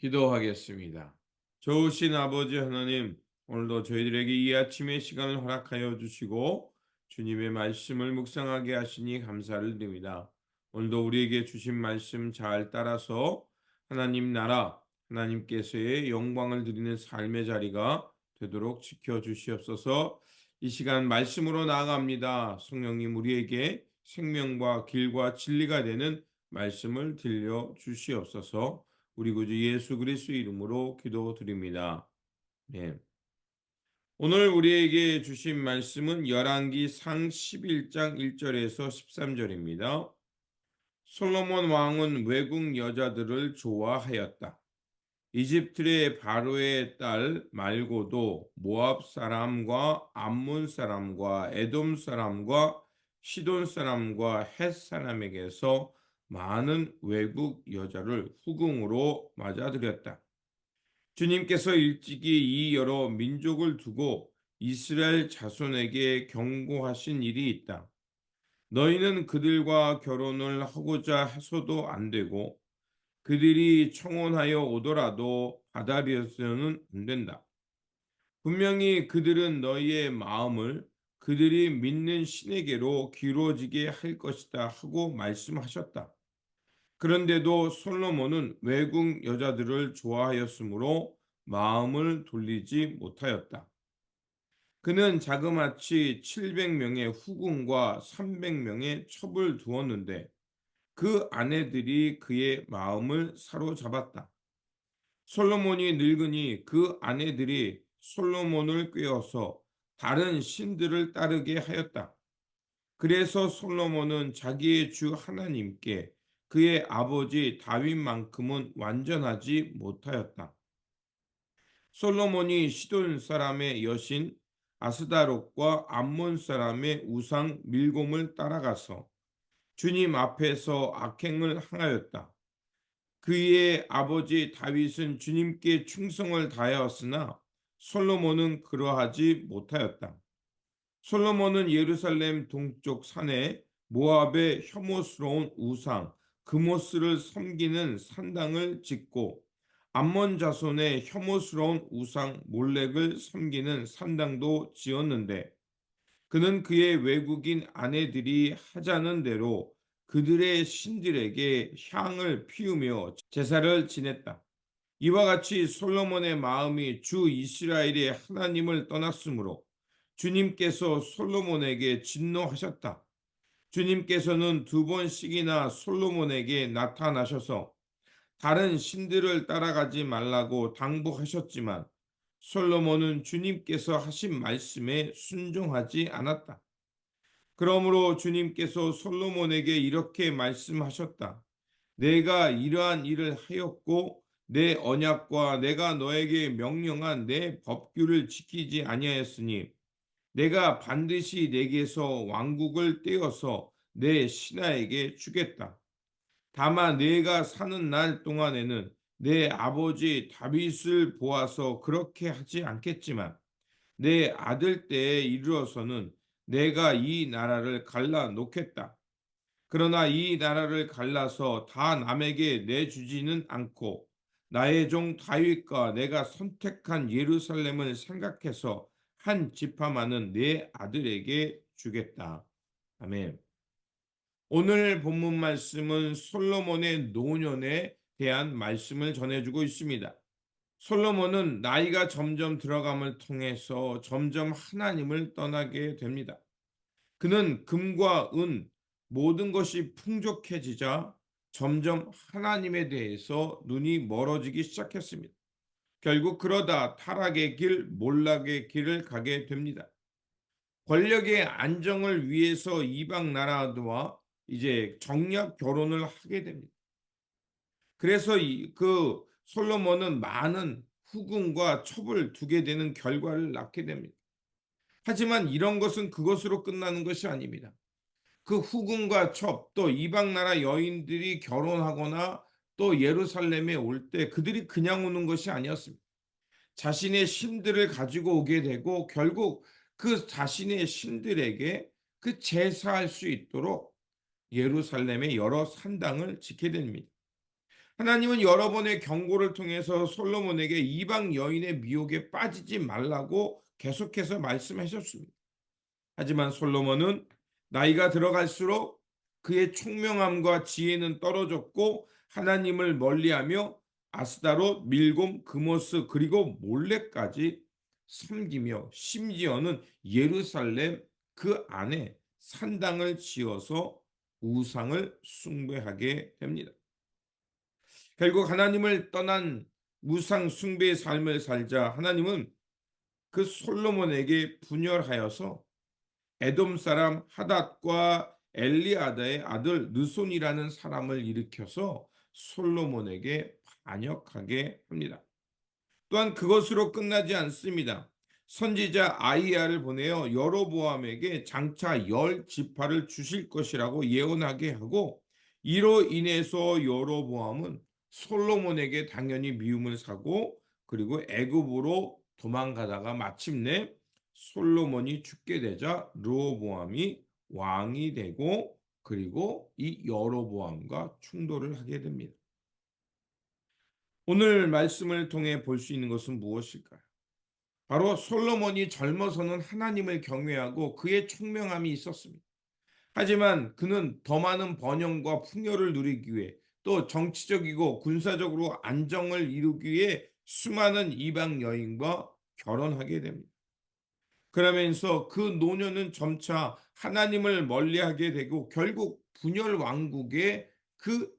기도하겠습니다. 좋으신 아버지 하나님, 오늘도 저희들에게 이 아침의 시간을 허락하여 주시고 주님의 말씀을 묵상하게 하시니 감사를 드립니다. 오늘도 우리에게 주신 말씀 잘 따라서 하나님 나라, 하나님께서의 영광을 드리는 삶의 자리가 되도록 지켜주시옵소서. 이 시간 말씀으로 나아갑니다. 성령님 우리에게 생명과 길과 진리가 되는 말씀을 들려주시옵소서. 우리 구주 예수 그리스도 이름으로 기도드립니다. 네. 오늘 우리에게 주신 말씀은 열왕기상 11장 1절에서 13절입니다. 솔로몬 왕은 외국 여자들을 좋아하였다. 이집트의 바로의 딸 말고도 모압 사람과 암몬 사람과 에돔 사람과 시돈 사람과 헷 사람에게서 많은 외국 여자를 후궁으로 맞아들였다. 주님께서 일찍이 이 여러 민족을 두고 이스라엘 자손에게 경고하신 일이 있다. 너희는 그들과 결혼을 하고자 해서도 안 되고 그들이 청혼하여 오더라도 받아들여서는 안 된다. 분명히 그들은 너희의 마음을 그들이 믿는 신에게로 기울어지게 할 것이다 하고 말씀하셨다. 그런데도 솔로몬은 외국 여자들을 좋아하였으므로 마음을 돌리지 못하였다. 그는 자그마치 700명의 후궁과 300명의 첩을 두었는데 그 아내들이 그의 마음을 사로잡았다. 솔로몬이 늙으니 그 아내들이 솔로몬을 꾀어서 다른 신들을 따르게 하였다. 그래서 솔로몬은 자기의 주 하나님께 그의 아버지 다윗만큼은 완전하지 못하였다. 솔로몬이 시돈 사람의 여신 아스다롯과 암몬 사람의 우상 밀곰을 따라가서 주님 앞에서 악행을 행하였다. 그의 아버지 다윗은 주님께 충성을 다하였으나 솔로몬은 그러하지 못하였다. 솔로몬은 예루살렘 동쪽 산에 모압의 혐오스러운 우상 그모스를 섬기는 산당을 짓고 암몬 자손의 혐오스러운 우상 몰렉을 섬기는 산당도 지었는데 그는 그의 외국인 아내들이 하자는 대로 그들의 신들에게 향을 피우며 제사를 지냈다. 이와 같이 솔로몬의 마음이 주 이스라엘의 하나님을 떠났으므로 주님께서 솔로몬에게 진노하셨다. 주님께서는 두 번씩이나 솔로몬에게 나타나셔서 다른 신들을 따라가지 말라고 당부하셨지만 솔로몬은 주님께서 하신 말씀에 순종하지 않았다. 그러므로 주님께서 솔로몬에게 이렇게 말씀하셨다. 내가 이러한 일을 하였고 내 언약과 내가 너에게 명령한 내 법규를 지키지 아니하였으니 내가 반드시 내게서 왕국을 떼어서 내 신하에게 주겠다. 다만 내가 사는 날 동안에는 내 아버지 다윗을 보아서 그렇게 하지 않겠지만 내 아들 때에 이르러서는 내가 이 나라를 갈라 놓겠다. 그러나 이 나라를 갈라서 다 남에게 내주지는 않고 나의 종 다윗과 내가 선택한 예루살렘을 생각해서 한 지파만은 내 아들에게 주겠다. 아멘. 오늘 본문 말씀은 솔로몬의 노년에 대한 말씀을 전해주고 있습니다. 솔로몬은 나이가 점점 들어감을 통해서 점점 하나님을 떠나게 됩니다. 그는 금과 은 모든 것이 풍족해지자 점점 하나님에 대해서 눈이 멀어지기 시작했습니다. 결국 그러다 타락의 길, 몰락의 길을 가게 됩니다. 권력의 안정을 위해서 이방 나라와 이제 정략 결혼을 하게 됩니다. 그래서 그 솔로몬은 많은 후궁과 첩을 두게 되는 결과를 낳게 됩니다. 하지만 이런 것은 그것으로 끝나는 것이 아닙니다. 그 후궁과 첩, 또 이방 나라 여인들이 결혼하거나 또 예루살렘에 올 때 그들이 그냥 오는 것이 아니었습니다. 자신의 신들을 가지고 오게 되고 결국 그 자신의 신들에게 그 제사할 수 있도록 예루살렘의 여러 산당을 짓게 됩니다. 하나님은 여러 번의 경고를 통해서 솔로몬에게 이방 여인의 미혹에 빠지지 말라고 계속해서 말씀하셨습니다. 하지만 솔로몬은 나이가 들어갈수록 그의 총명함과 지혜는 떨어졌고 하나님을 멀리하며 아스다롯, 밀곰, 그모스 그리고 몰레까지 섬기며 심지어는 예루살렘 그 안에 산당을 지어서 우상을 숭배하게 됩니다. 결국 하나님을 떠난 우상 숭배의 삶을 살자 하나님은 그 솔로몬에게 분열하여서 에돔 사람 하닷과 엘리아다의 아들 느손이라는 사람을 일으켜서 솔로몬에게 반역하게 합니다. 또한 그것으로 끝나지 않습니다. 선지자 아이야를 보내어 여로보암에게 장차 10지파를 주실 것이라고 예언하게 하고 이로 인해서 여로보암은 솔로몬에게 당연히 미움을 사고 그리고 애굽으로 도망가다가 마침내 솔로몬이 죽게 되자 르호보암이 왕이 되고 그리고 이 여로보암과 충돌을 하게 됩니다. 오늘 말씀을 통해 볼 수 있는 것은 무엇일까요? 바로 솔로몬이 젊어서는 하나님을 경외하고 그의 총명함이 있었습니다. 하지만 그는 더 많은 번영과 풍요를 누리기 위해 또 정치적이고 군사적으로 안정을 이루기 위해 수많은 이방 여인과 결혼하게 됩니다. 그러면서 그 노년은 점차 하나님을 멀리하게 되고 결국 분열 왕국의 그,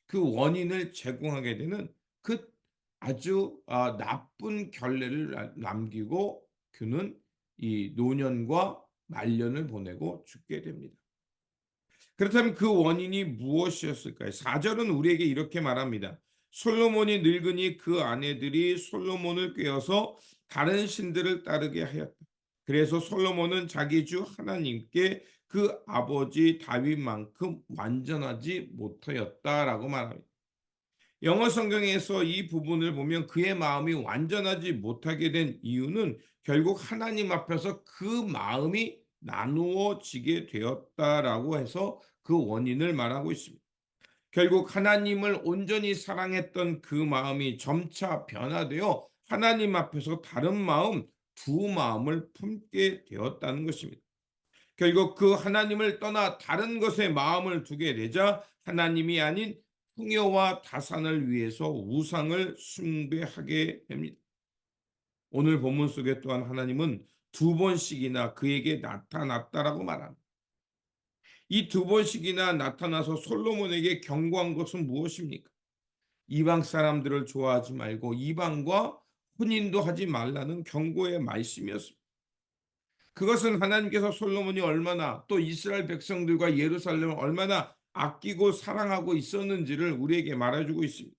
그 원인을 제공하게 되는 그 아주 나쁜 결례를 남기고 그는 이 노년과 말년을 보내고 죽게 됩니다. 그렇다면 그 원인이 무엇이었을까요? 4절은 우리에게 이렇게 말합니다. 솔로몬이 늙으니 그 아내들이 솔로몬을 꾀어서 다른 신들을 따르게 하였다. 그래서 솔로몬은 자기 주 하나님께 그 아버지 다윗만큼 완전하지 못하였다라고 말합니다. 영어 성경에서 이 부분을 보면 그의 마음이 완전하지 못하게 된 이유는 결국 하나님 앞에서 그 마음이 나누어지게 되었다라고 해서 그 원인을 말하고 있습니다. 결국 하나님을 온전히 사랑했던 그 마음이 점차 변화되어 하나님 앞에서 다른 마음, 두 마음을 품게 되었다는 것입니다. 결국 그 하나님을 떠나 다른 것에 마음을 두게 되자 하나님이 아닌 풍요와 다산을 위해서 우상을 숭배하게 됩니다. 오늘 본문 속에 또한 하나님은 두 번씩이나 그에게 나타났다라고 말합니다. 이 두 번씩이나 나타나서 솔로몬에게 경고한 것은 무엇입니까? 이방 사람들을 좋아하지 말고 이방과 혼인도 하지 말라는 경고의 말씀이었습니다. 그것은 하나님께서 솔로몬이 얼마나 또 이스라엘 백성들과 예루살렘을 얼마나 아끼고 사랑하고 있었는지를 우리에게 말해주고 있습니다.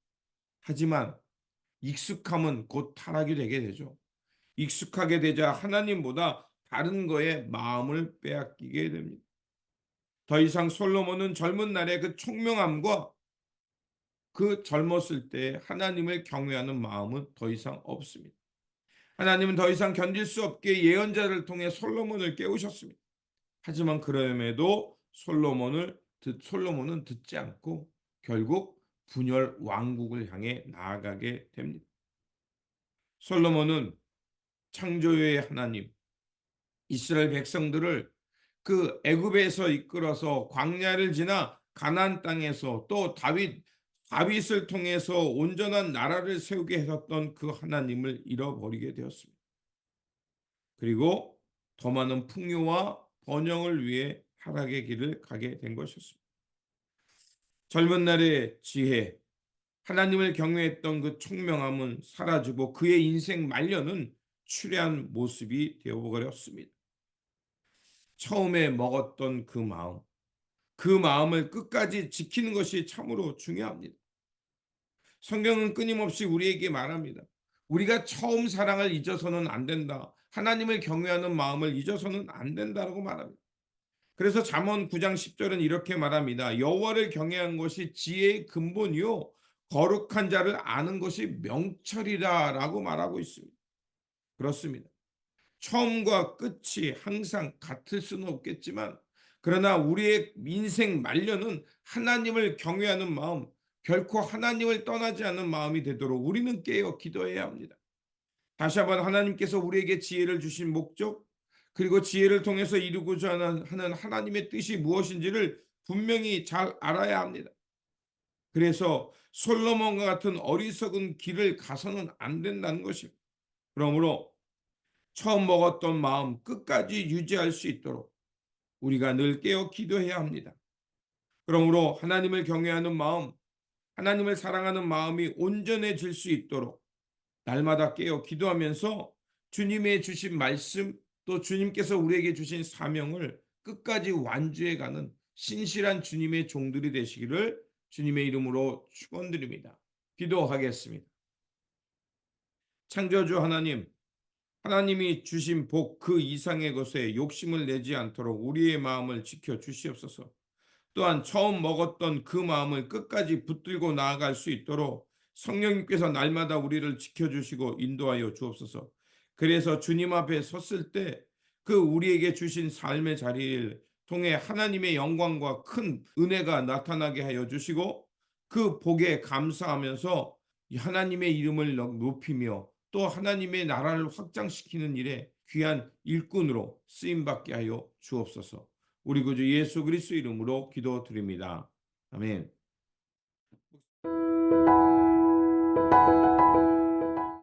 하지만 익숙함은 곧 타락이 되게 되죠. 익숙하게 되자 하나님보다 다른 거에 마음을 빼앗기게 됩니다. 더 이상 솔로몬은 젊은 날의 그 총명함과 그 젊었을 때 하나님을 경외하는 마음은 더 이상 없습니다. 하나님은 더 이상 견딜 수 없게 예언자를 통해 솔로몬을 깨우셨습니다. 하지만 그럼에도 솔로몬은 듣지 않고 결국 분열 왕국을 향해 나아가게 됩니다. 솔로몬은 창조의 하나님, 이스라엘 백성들을 그 애굽에서 이끌어서 광야를 지나 가나안 땅에서 또 다윗을 통해서 온전한 나라를 세우게 하셨던 그 하나님을 잃어버리게 되었습니다. 그리고 더 많은 풍요와 번영을 위해 하락의 길을 가게 된 것이었습니다. 젊은 날의 지혜, 하나님을 경외했던 그 총명함은 사라지고 그의 인생 말년은 추레한 모습이 되어버렸습니다. 처음에 먹었던 그 마음, 그 마음을 끝까지 지키는 것이 참으로 중요합니다. 성경은 끊임없이 우리에게 말합니다. 우리가 처음 사랑을 잊어서는 안 된다. 하나님을 경외하는 마음을 잊어서는 안 된다라고 말합니다. 그래서 잠언 9장 10절은 이렇게 말합니다. 여호와를 경외하는 것이 지혜의 근본이요 거룩한 자를 아는 것이 명철이라라고 말하고 있습니다. 그렇습니다. 처음과 끝이 항상 같을 수는 없겠지만 그러나 우리의 인생 말년은 하나님을 경외하는 마음, 결코 하나님을 떠나지 않는 마음이 되도록 우리는 깨어 기도해야 합니다. 다시 한번 하나님께서 우리에게 지혜를 주신 목적, 그리고 지혜를 통해서 이루고자 하는 하나님의 뜻이 무엇인지를 분명히 잘 알아야 합니다. 그래서 솔로몬과 같은 어리석은 길을 가서는 안 된다는 것입니다. 그러므로 처음 먹었던 마음 끝까지 유지할 수 있도록 우리가 늘 깨어 기도해야 합니다. 그러므로 하나님을 경외하는 마음, 하나님을 사랑하는 마음이 온전해질 수 있도록 날마다 깨어 기도하면서 주님의 주신 말씀, 또 주님께서 우리에게 주신 사명을 끝까지 완주해가는 신실한 주님의 종들이 되시기를 주님의 이름으로 축원드립니다. 기도하겠습니다. 창조주 하나님, 하나님이 주신 복 그 이상의 것에 욕심을 내지 않도록 우리의 마음을 지켜 주시옵소서. 또한 처음 먹었던 그 마음을 끝까지 붙들고 나아갈 수 있도록 성령님께서 날마다 우리를 지켜주시고 인도하여 주옵소서. 그래서 주님 앞에 섰을 때 그 우리에게 주신 삶의 자리를 통해 하나님의 영광과 큰 은혜가 나타나게 하여 주시고, 그 복에 감사하면서 하나님의 이름을 높이며 또 하나님의 나라를 확장시키는 일에 귀한 일꾼으로 쓰임받게 하여 주옵소서. 우리 구주 예수 그리스도 이름으로 기도드립니다. 아멘.